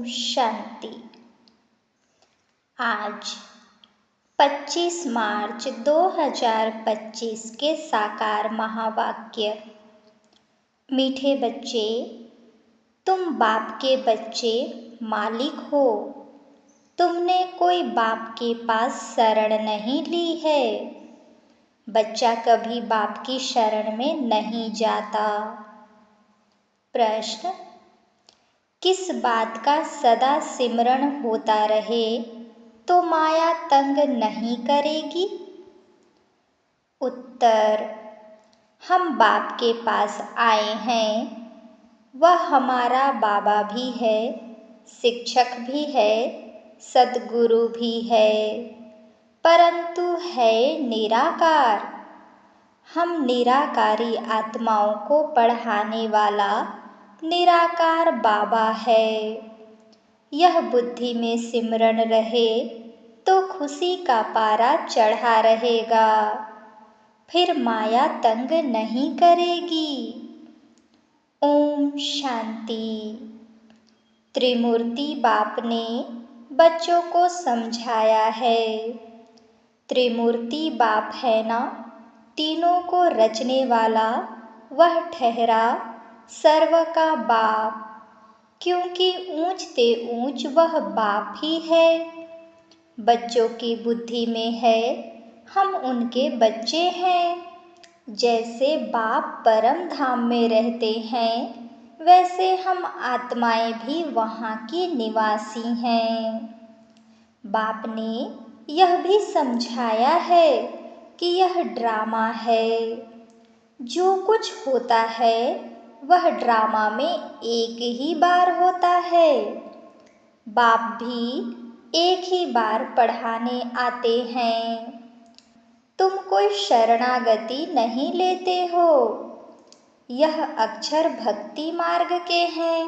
शांति। आज 25 मार्च 2025 के साकार महावाक्य। मीठे बच्चे, तुम बाप के बच्चे मालिक हो। तुमने कोई बाप के पास शरण नहीं ली है। बच्चा कभी बाप की शरण में नहीं जाता। प्रश्न, किस बात का सदा सिमरण होता रहे तो माया तंग नहीं करेगी? उत्तर, हम बाप के पास आए हैं। वह हमारा बाबा भी है, शिक्षक भी है, सद्गुरु भी है, परंतु है निराकार। हम निराकारी आत्माओं को पढ़ाने वाला निराकार बाबा है। यह बुद्धि में सिमरण रहे तो खुशी का पारा चढ़ा रहेगा, फिर माया तंग नहीं करेगी। ओम शांति। त्रिमूर्ति बाप ने बच्चों को समझाया है। त्रिमूर्ति बाप है ना, तीनों को रचने वाला वह ठहरा सर्व का बाप, क्योंकि ऊंचते ऊंच वह बाप ही है। बच्चों की बुद्धि में है हम उनके बच्चे हैं। जैसे बाप परम धाम में रहते हैं, वैसे हम आत्माएं भी वहाँ की निवासी हैं। बाप ने यह भी समझाया है कि यह ड्रामा है। जो कुछ होता है वह ड्रामा में एक ही बार होता है। बाप भी एक ही बार पढ़ाने आते हैं। तुम कोई शरणागति नहीं लेते हो। यह अक्षर भक्ति मार्ग के हैं।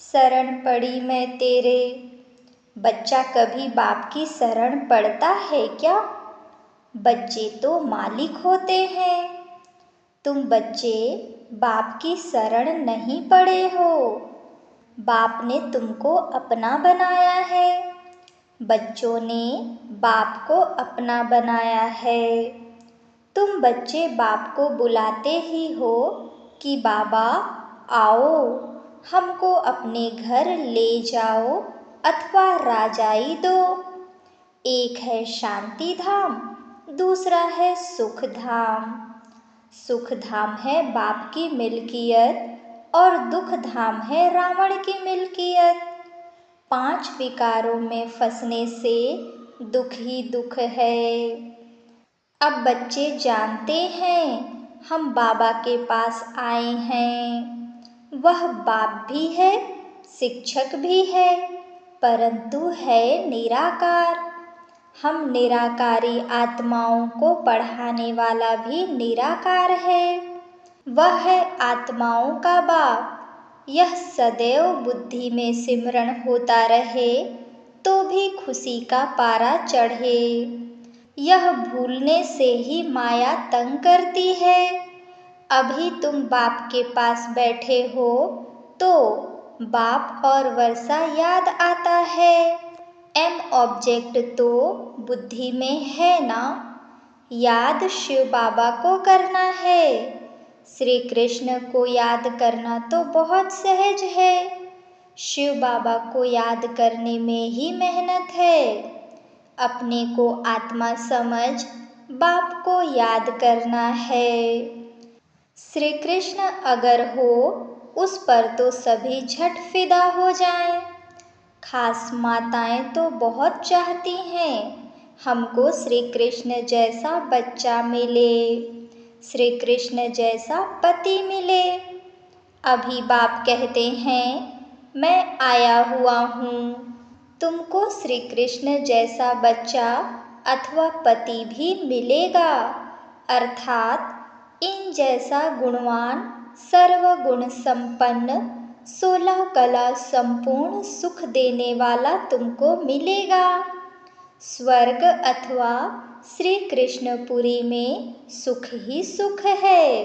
शरण पड़ी मैं तेरे। बच्चा कभी बाप की शरण पड़ता है क्या? बच्चे तो मालिक होते हैं। तुम बच्चे बाप की शरण नहीं पड़े हो। बाप ने तुमको अपना बनाया है। बच्चों ने बाप को अपना बनाया है। तुम बच्चे बाप को बुलाते ही हो कि बाबा आओ, हमको अपने घर ले जाओ अथवा राजाई दो। एक है शांति धाम, दूसरा है सुख धाम। सुख धाम है बाप की मिल्कियत और दुख धाम है रावण की मिल्कियत। 5 विकारों में फंसने से दुख ही दुख है। अब बच्चे जानते हैं हम बाबा के पास आए हैं। वह बाप भी है, शिक्षक भी है, परंतु है निराकार। हम निराकारी आत्माओं को पढ़ाने वाला भी निराकार है। वह है आत्माओं का बाप। यह सदैव बुद्धि में सिमरण होता रहे तो भी खुशी का पारा चढ़े। यह भूलने से ही माया तंग करती है। अभी तुम बाप के पास बैठे हो तो बाप और वर्षा याद आता है। एम ऑब्जेक्ट तो बुद्धि में है ना। याद शिव बाबा को करना है। श्री कृष्ण को याद करना तो बहुत सहज है। शिव बाबा को याद करने में ही मेहनत है। अपने को आत्मा समझ बाप को याद करना है। श्री कृष्ण अगर हो उस पर तो सभी झट फिदा हो जाएं। खास माताएं तो बहुत चाहती हैं हमको श्री कृष्ण जैसा बच्चा मिले, श्री कृष्ण जैसा पति मिले। अभी बाप कहते हैं मैं आया हुआ हूँ, तुमको श्री कृष्ण जैसा बच्चा अथवा पति भी मिलेगा, अर्थात इन जैसा गुणवान सर्वगुण संपन्न 16 कला संपूर्ण सुख देने वाला तुमको मिलेगा। स्वर्ग अथवा श्री कृष्णपुरी में सुख ही सुख है।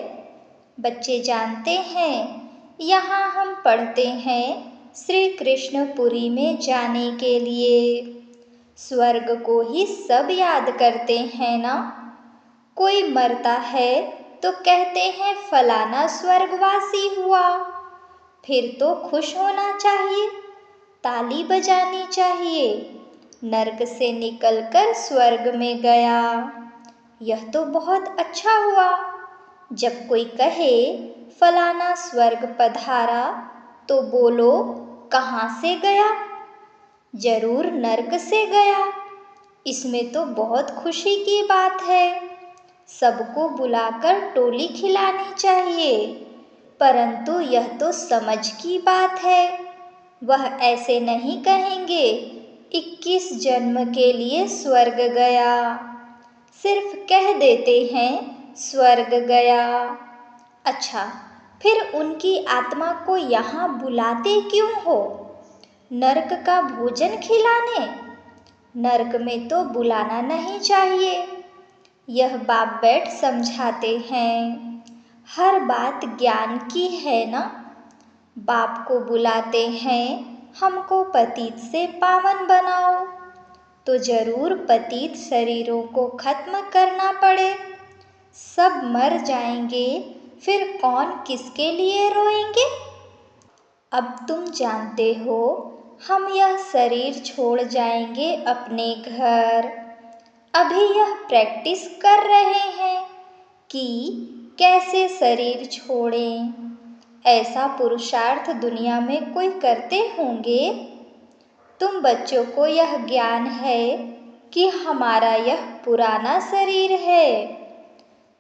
बच्चे जानते हैं यहाँ हम पढ़ते हैं श्री कृष्णपुरी में जाने के लिए। स्वर्ग को ही सब याद करते हैं ना। कोई मरता है तो कहते हैं फलाना स्वर्गवासी हुआ। फिर तो खुश होना चाहिए, ताली बजानी चाहिए। नर्क से निकलकर स्वर्ग में गया, यह तो बहुत अच्छा हुआ। जब कोई कहे फलाना स्वर्ग पधारा तो बोलो कहाँ से गया? जरूर नर्क से गया। इसमें तो बहुत खुशी की बात है। सबको बुलाकर टोली खिलानी चाहिए। परंतु यह तो समझ की बात है। वह ऐसे नहीं कहेंगे 21 जन्म के लिए स्वर्ग गया। सिर्फ कह देते हैं स्वर्ग गया। अच्छा, फिर उनकी आत्मा को यहाँ बुलाते क्यों हो? नरक का भोजन खिलाने? नरक में तो बुलाना नहीं चाहिए। यह बाप बैठ समझाते हैं। हर बात ज्ञान की है ना। बाप को बुलाते हैं हमको पतित से पावन बनाओ, तो जरूर पतित शरीरों को खत्म करना पड़े। सब मर जाएंगे, फिर कौन किसके लिए रोएंगे? अब तुम जानते हो हम यह शरीर छोड़ जाएंगे अपने घर। अभी यह प्रैक्टिस कर रहे हैं कि कैसे शरीर छोड़ें। ऐसा पुरुषार्थ दुनिया में कोई करते होंगे? तुम बच्चों को यह ज्ञान है कि हमारा यह पुराना शरीर है।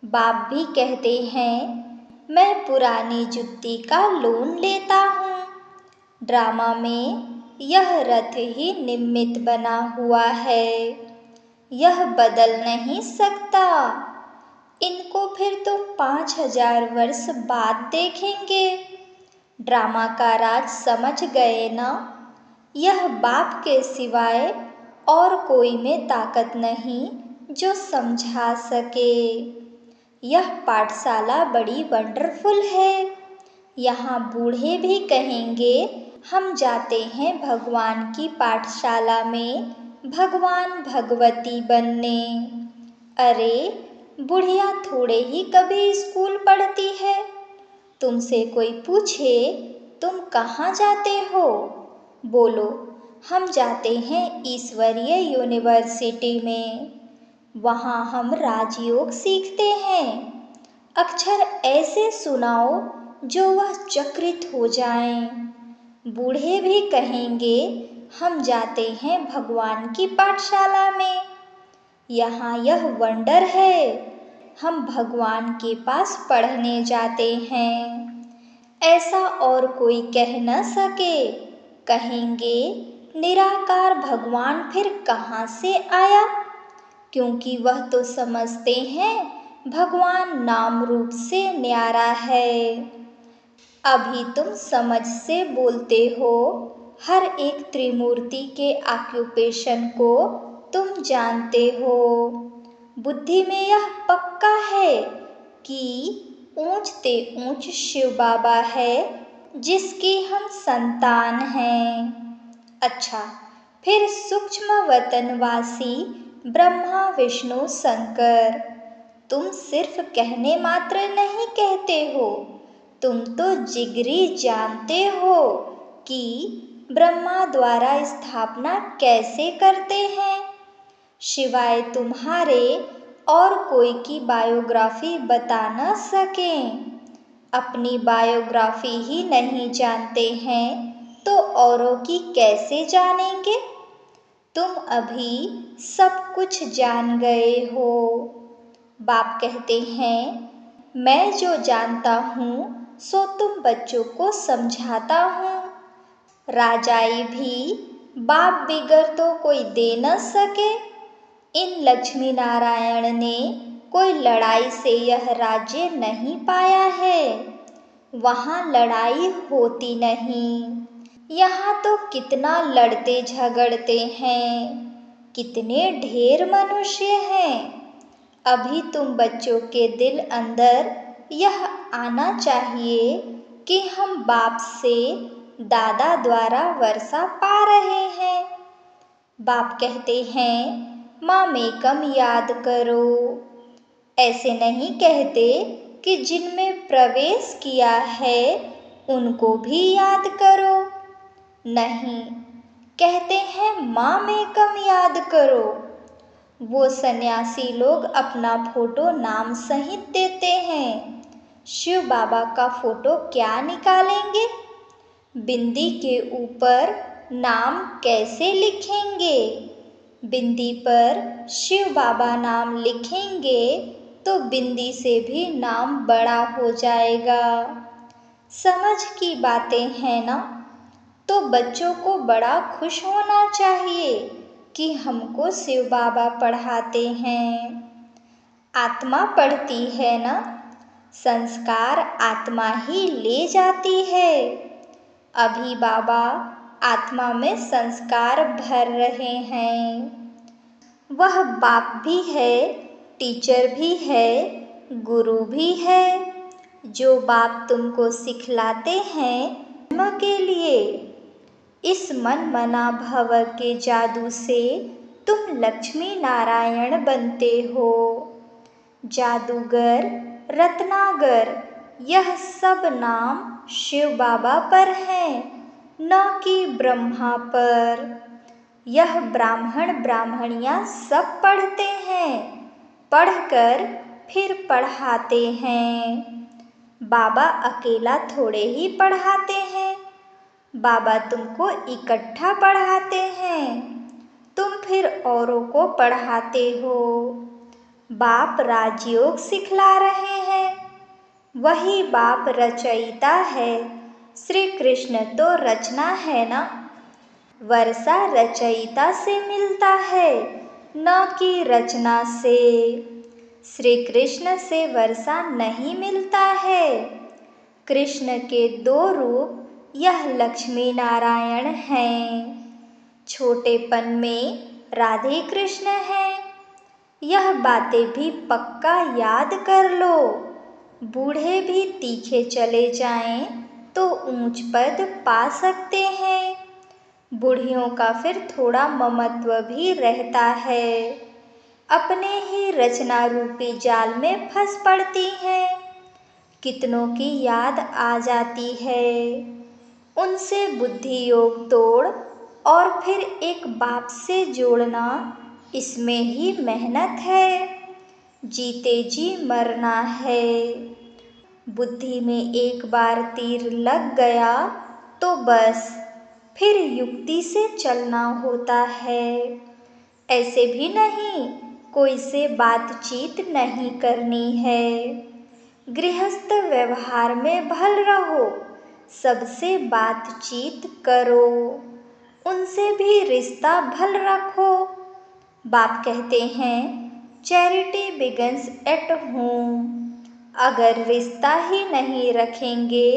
बाप भी कहते हैं मैं पुरानी जुत्ती का लोन लेता हूँ। ड्रामा में यह रथ ही निमित्त बना हुआ है, यह बदल नहीं सकता। इनको फिर तो 5000 वर्ष बाद देखेंगे। ड्रामा का राज समझ गए ना। यह बाप के सिवाय और कोई में ताकत नहीं जो समझा सके। यह पाठशाला बड़ी वंडरफुल है। यहाँ बूढ़े भी कहेंगे हम जाते हैं भगवान की पाठशाला में भगवान भगवती बनने। अरे बुढ़िया थोड़े ही कभी स्कूल पढ़ती है। तुमसे कोई पूछे तुम कहाँ जाते हो? बोलो हम जाते हैं ईश्वरीय यूनिवर्सिटी में। वहाँ हम राजयोग सीखते हैं। अक्षर ऐसे सुनाओ जो वह चकित हो जाएं। बूढ़े भी कहेंगे हम जाते हैं भगवान की पाठशाला में। यहाँ यह वंडर है, हम भगवान के पास पढ़ने जाते हैं। ऐसा और कोई कह न सके। कहेंगे निराकार भगवान फिर कहाँ से आया? क्योंकि वह तो समझते हैं भगवान नाम रूप से न्यारा है। अभी तुम समझ से बोलते हो। हर एक त्रिमूर्ति के ऑक्यूपेशन को तुम जानते हो। बुद्धि में यह पक्का है कि ऊंचते ऊंच शिव बाबा है जिसकी हम संतान हैं। अच्छा, फिर सूक्ष्म वतनवासी ब्रह्मा विष्णु शंकर तुम सिर्फ कहने मात्र नहीं कहते हो, तुम तो जिगरी जानते हो कि ब्रह्मा द्वारा स्थापना कैसे करते हैं। सिवाय तुम्हारे और कोई की बायोग्राफी बता न सकें। अपनी बायोग्राफी ही नहीं जानते हैं तो औरों की कैसे जानेंगे? तुम अभी सब कुछ जान गए हो। बाप कहते हैं मैं जो जानता हूँ सो तुम बच्चों को समझाता हूँ। राजाई भी बाप बिगर तो कोई दे न सके। इन लक्ष्मी नारायण ने कोई लड़ाई से यह राज्य नहीं पाया है। वहाँ लड़ाई होती नहीं। यहाँ तो कितना लड़ते झगड़ते हैं, कितने ढेर मनुष्य हैं। अभी तुम बच्चों के दिल अंदर यह आना चाहिए कि हम बाप से दादा द्वारा वर्षा पा रहे हैं। बाप कहते हैं मामेकम याद करो। ऐसे नहीं कहते कि जिनमें प्रवेश किया है उनको भी याद करो। नहीं, कहते हैं मामेकम याद करो। वो सन्यासी लोग अपना फोटो नाम सहित देते हैं। शिव बाबा का फोटो क्या निकालेंगे? बिंदी के ऊपर नाम कैसे लिखेंगे? बिंदी पर शिव बाबा नाम लिखेंगे तो बिंदी से भी नाम बड़ा हो जाएगा। समझ की बातें हैं ना? तो बच्चों को बड़ा खुश होना चाहिए कि हमको शिव बाबा पढ़ाते हैं। आत्मा पढ़ती है ना? संस्कार आत्मा ही ले जाती है। अभी बाबा आत्मा में संस्कार भर रहे हैं। वह बाप भी है, टीचर भी है, गुरु भी है। जो बाप तुमको सिखलाते हैं जन्म के लिए। इस मन मना भव के जादू से तुम लक्ष्मी नारायण बनते हो। जादूगर, रत्नागर, यह सब नाम शिव बाबा पर हैं, न कि ब्रह्मा पर। यह ब्राह्मण ब्राह्मणियाँ सब पढ़ते हैं, पढ़कर फिर पढ़ाते हैं। बाबा अकेला थोड़े ही पढ़ाते हैं। बाबा तुमको इकट्ठा पढ़ाते हैं, तुम फिर औरों को पढ़ाते हो। बाप राजयोग सिखला रहे हैं। वही बाप रचयिता है। श्री कृष्ण तो रचना है ना? वर्षा रचयिता से मिलता है, न कि रचना से। श्री कृष्ण से वर्षा नहीं मिलता है। कृष्ण के दो रूप यह लक्ष्मी नारायण हैं। छोटेपन में राधे कृष्ण हैं। यह बातें भी पक्का याद कर लो। बूढ़े भी तीखे चले जाएं तो ऊंच पद पा सकते हैं। बूढ़ियों का फिर थोड़ा ममत्व भी रहता है। अपने ही रचना रूपी जाल में फंस पड़ती हैं। कितनों की याद आ जाती है। उनसे बुद्धि योग तोड़ और फिर एक बाप से जोड़ना, इसमें ही मेहनत है। जीते जी मरना है। बुद्धि में एक बार तीर लग गया तो बस फिर युक्ति से चलना होता है। ऐसे भी नहीं कोई से बातचीत नहीं करनी है। गृहस्थ व्यवहार में भल रहो, सबसे बातचीत करो, उनसे भी रिश्ता भल रखो। बाप कहते हैं चैरिटी बिगन्स एट होम। अगर रिश्ता ही नहीं रखेंगे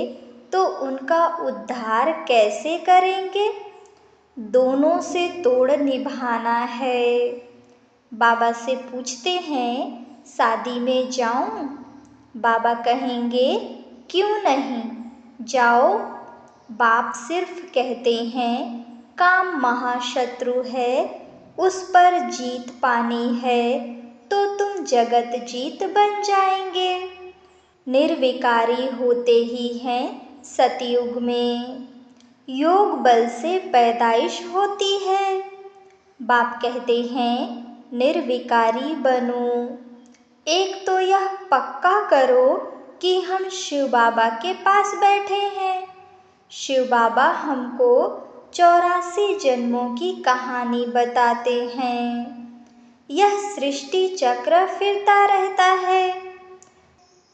तो उनका उद्धार कैसे करेंगे? दोनों से तोड़ निभाना है। बाबा से पूछते हैं शादी में जाऊं? बाबा कहेंगे क्यों नहीं, जाओ। बाप सिर्फ कहते हैं काम महाशत्रु है, उस पर जीत पानी है तो तुम जगत जीत बन जाएंगे। निर्विकारी होते ही हैं सतयुग में। योग बल से पैदाइश होती है। बाप कहते हैं निर्विकारी बनो। एक तो यह पक्का करो कि हम शिव बाबा के पास बैठे हैं। शिव बाबा हमको 84 जन्मों की कहानी बताते हैं। यह सृष्टि चक्र फिरता रहता है।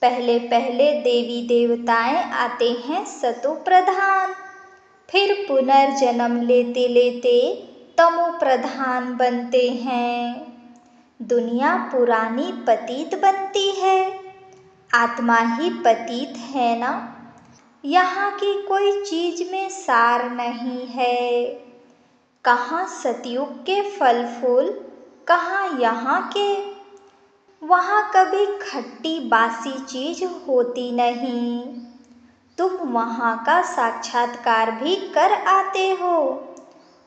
पहले पहले देवी देवताएं आते हैं सतो प्रधान, फिर पुनर्जन्म लेते लेते तमो प्रधान बनते हैं। दुनिया पुरानी पतित बनती है। आत्मा ही पतित है ना? यहाँ की कोई चीज में सार नहीं है। कहाँ सतयुग के फल फूल, कहाँ यहाँ के। वहाँ कभी खट्टी बासी चीज होती नहीं। तुम वहाँ का साक्षात्कार भी कर आते हो।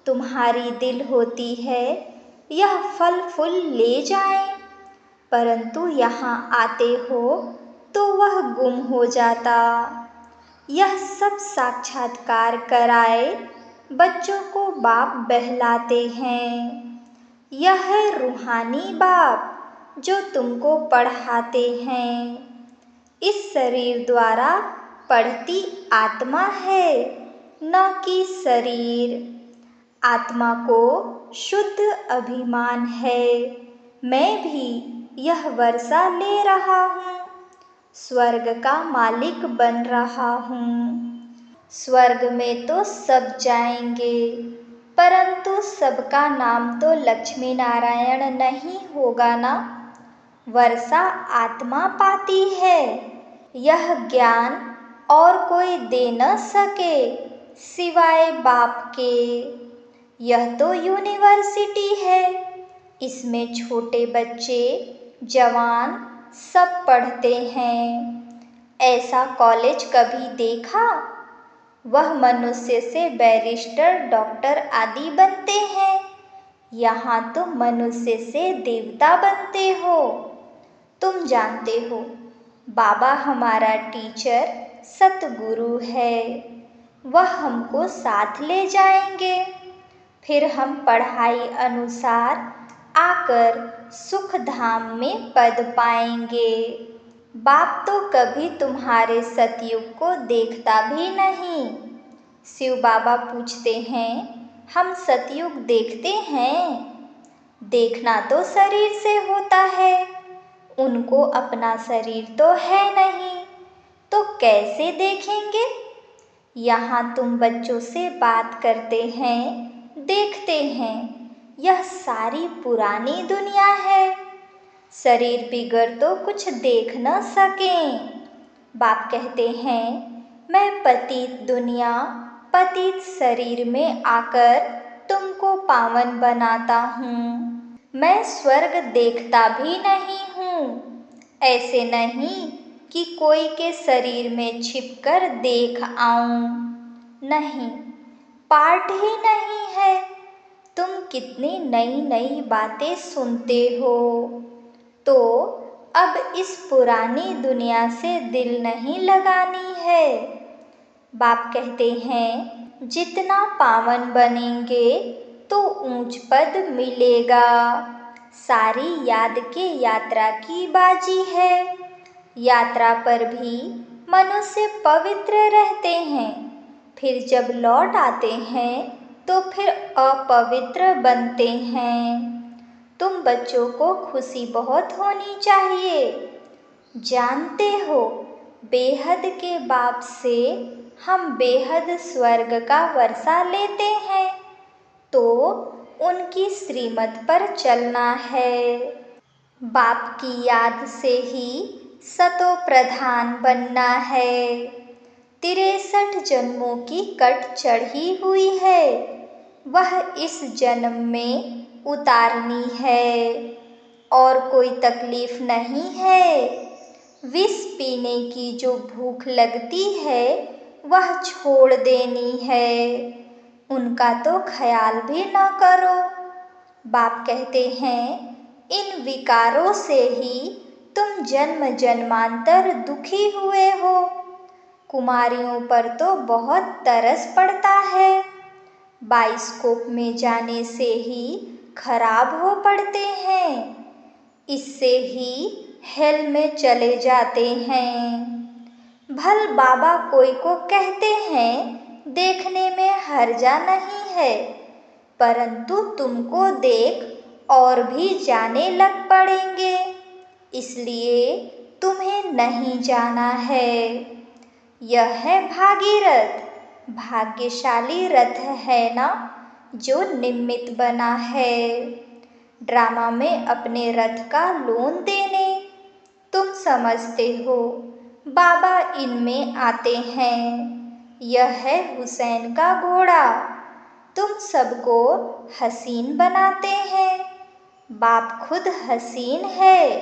तुम्हारी दिल होती है यह फल फूल ले जाए, परंतु यहाँ आते हो तो वह गुम हो जाता। यह सब साक्षात्कार कराए बच्चों को बाप बहलाते हैं। यह है रूहानी बाप जो तुमको पढ़ाते हैं। इस शरीर द्वारा पढ़ती आत्मा है, न कि शरीर। आत्मा को शुद्ध अभिमान है, मैं भी यह वर्षा ले रहा हूँ, स्वर्ग का मालिक बन रहा हूँ। स्वर्ग में तो सब जाएंगे, परंतु सबका नाम तो लक्ष्मी नारायण नहीं होगा ना। वर्षा आत्मा पाती है, यह ज्ञान और कोई दे न सके सिवाय बाप के। यह तो यूनिवर्सिटी है, इसमें छोटे बच्चे जवान सब पढ़ते हैं। ऐसा कॉलेज कभी देखा? वह मनुष्य से बैरिस्टर डॉक्टर आदि बनते हैं। यहाँ तो मनुष्य से देवता बनते हो। तुम जानते हो बाबा हमारा टीचर सतगुरु है, वह हमको साथ ले जाएंगे। फिर हम पढ़ाई अनुसार आकर सुख धाम में पद पाएंगे। बाप तो कभी तुम्हारे सतयुग को देखता भी नहीं। शिव बाबा पूछते हैं, हम सतयुग देखते हैं? देखना तो शरीर से होता है, उनको अपना शरीर तो है नहीं, तो कैसे देखेंगे? यहाँ तुम बच्चों से बात करते हैं, देखते हैं, यह सारी पुरानी दुनिया है। शरीर बिगर तो कुछ देख न सकें। बाप कहते हैं, मैं पतित दुनिया पतित शरीर में आकर तुमको पावन बनाता हूँ। मैं स्वर्ग देखता भी नहीं हूँ। ऐसे नहीं कि कोई के शरीर में छिपकर देख आऊं। नहीं, पाठ ही नहीं है। तुम कितनी नई नई बातें सुनते हो। तो अब इस पुरानी दुनिया से दिल नहीं लगानी है। बाप कहते हैं, जितना पावन बनेंगे तो ऊंच पद मिलेगा। सारी याद के यात्रा की बाजी है। यात्रा पर भी मनुष्य पवित्र रहते हैं, फिर जब लौट आते हैं तो फिर अपवित्र बनते हैं। तुम बच्चों को खुशी बहुत होनी चाहिए। जानते हो, बेहद के बाप से हम बेहद स्वर्ग का वर्षा लेते हैं, तो उनकी श्रीमत पर चलना है। बाप की याद से ही सतो प्रधान बनना है। 63 जन्मों की कट चढ़ी हुई है, वह इस जन्म में उतारनी है। और कोई तकलीफ नहीं है। विष पीने की जो भूख लगती है वह छोड़ देनी है। उनका तो ख्याल भी न करो। बाप कहते हैं, इन विकारों से ही तुम जन्म जन्मांतर दुखी हुए हो। कुमारियों पर तो बहुत तरस पड़ता है। बाइस्कोप में जाने से ही खराब हो पड़ते हैं, इससे ही हेल में चले जाते हैं। भल बाबा कोई को कहते हैं, देखने में हर्जा नहीं है, परंतु तुमको देख और भी जाने लग पड़ेंगे, इसलिए तुम्हें नहीं जाना है। यह है भागीरथ, भाग्यशाली रथ है ना, जो निमित्त बना है ड्रामा में अपने रथ का लोन देने। तुम समझते हो, बाबा इनमें आते हैं। यह है हुसैन का घोड़ा। तुम सबको हसीन बनाते हैं। बाप खुद हसीन है,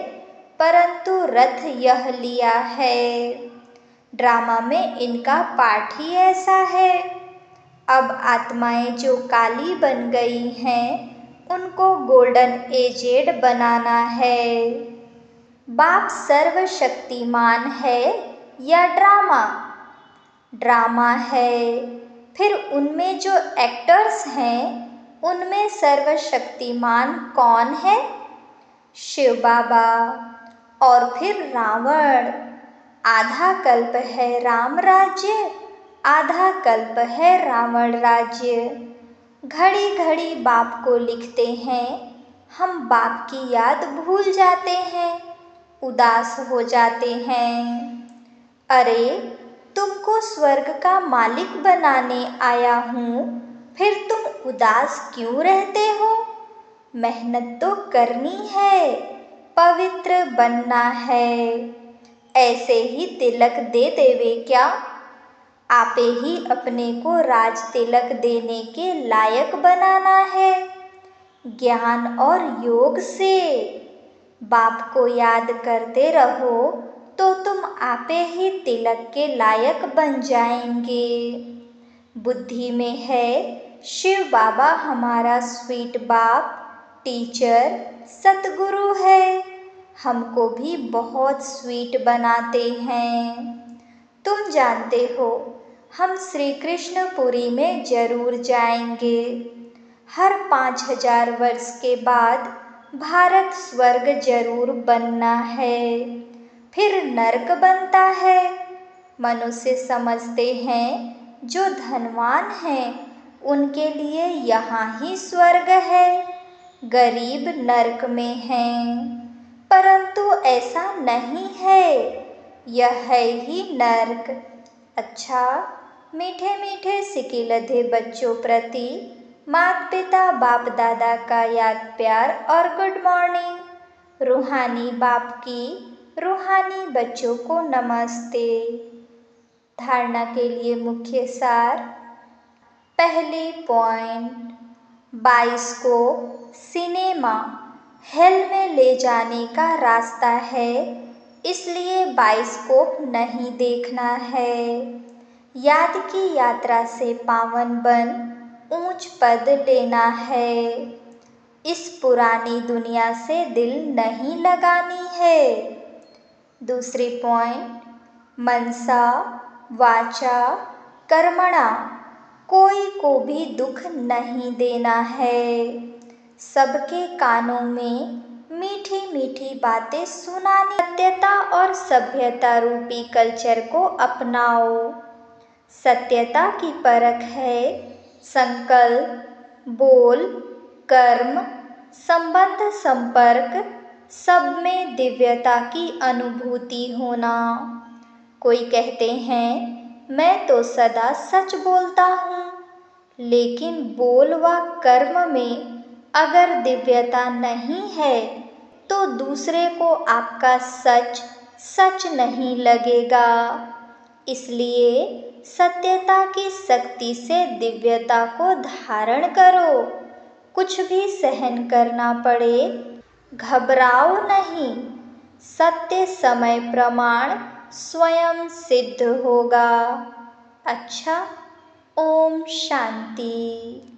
परंतु रथ यह लिया है। ड्रामा में इनका पाठ ही ऐसा है। अब आत्माएं जो काली बन गई हैं, उनको गोल्डन एजेड बनाना है। बाप सर्वशक्तिमान है या ड्रामा? ड्रामा है। फिर उनमें जो एक्टर्स हैं, उनमें सर्वशक्तिमान कौन है? शिव बाबा। और फिर रावण। आधा कल्प है राम राज्य, आधा कल्प है रावण राज्य। घड़ी घड़ी बाप को लिखते हैं, हम बाप की याद भूल जाते हैं, उदास हो जाते हैं। अरे तुमको स्वर्ग का मालिक बनाने आया हूँ, फिर तुम उदास क्यों रहते हो? मेहनत तो करनी है, पवित्र बनना है। ऐसे ही तिलक दे देवे क्या? आपे ही अपने को राज तिलक देने के लायक बनाना है, ज्ञान और योग से। बाप को याद करते रहो तो तुम आपे ही तिलक के लायक बन जाएंगे। बुद्धि में है शिव बाबा हमारा स्वीट बाप, टीचर, सतगुरु है, हमको भी बहुत स्वीट बनाते हैं। तुम जानते हो हम श्री कृष्णपुरी में जरूर जाएंगे। हर 5000 वर्ष के बाद भारत स्वर्ग जरूर बनना है, फिर नरक बनता है। मनुष्य समझते हैं जो धनवान हैं उनके लिए यहाँ ही स्वर्ग है, गरीब नरक में हैं। परंतु ऐसा नहीं है, यह है ही नरक। अच्छा, मीठे मीठे सिकिलधे बच्चों प्रति माता पिता बाप दादा का याद प्यार और गुड मॉर्निंग। रूहानी बाप की रूहानी बच्चों को नमस्ते। धारणा के लिए मुख्य सार। पहली पॉइंट, बाइस्कोप सिनेमा हेल में ले जाने का रास्ता है, इसलिए बाइस्कोप नहीं देखना है। याद की यात्रा से पावन बन ऊंच पद लेना है। इस पुरानी दुनिया से दिल नहीं लगानी है। दूसरी पॉइंट, मनसा वाचा कर्मणा कोई को भी दुख नहीं देना है। सबके कानों में मीठी मीठी बातें सुनानी। सत्यता और सभ्यता रूपी कल्चर को अपनाओ। सत्यता की परख है संकल्प, बोल, कर्म, संबंध, संपर्क, सब में दिव्यता की अनुभूति होना। कोई कहते हैं मैं तो सदा सच बोलता हूँ, लेकिन बोल व कर्म में अगर दिव्यता नहीं है तो दूसरे को आपका सच सच नहीं लगेगा। इसलिए सत्यता की शक्ति से दिव्यता को धारण करो। कुछ भी सहन करना पड़े, घबराओ नहीं। सत्य समय प्रमाण स्वयं सिद्ध होगा। अच्छा, ओम शांति।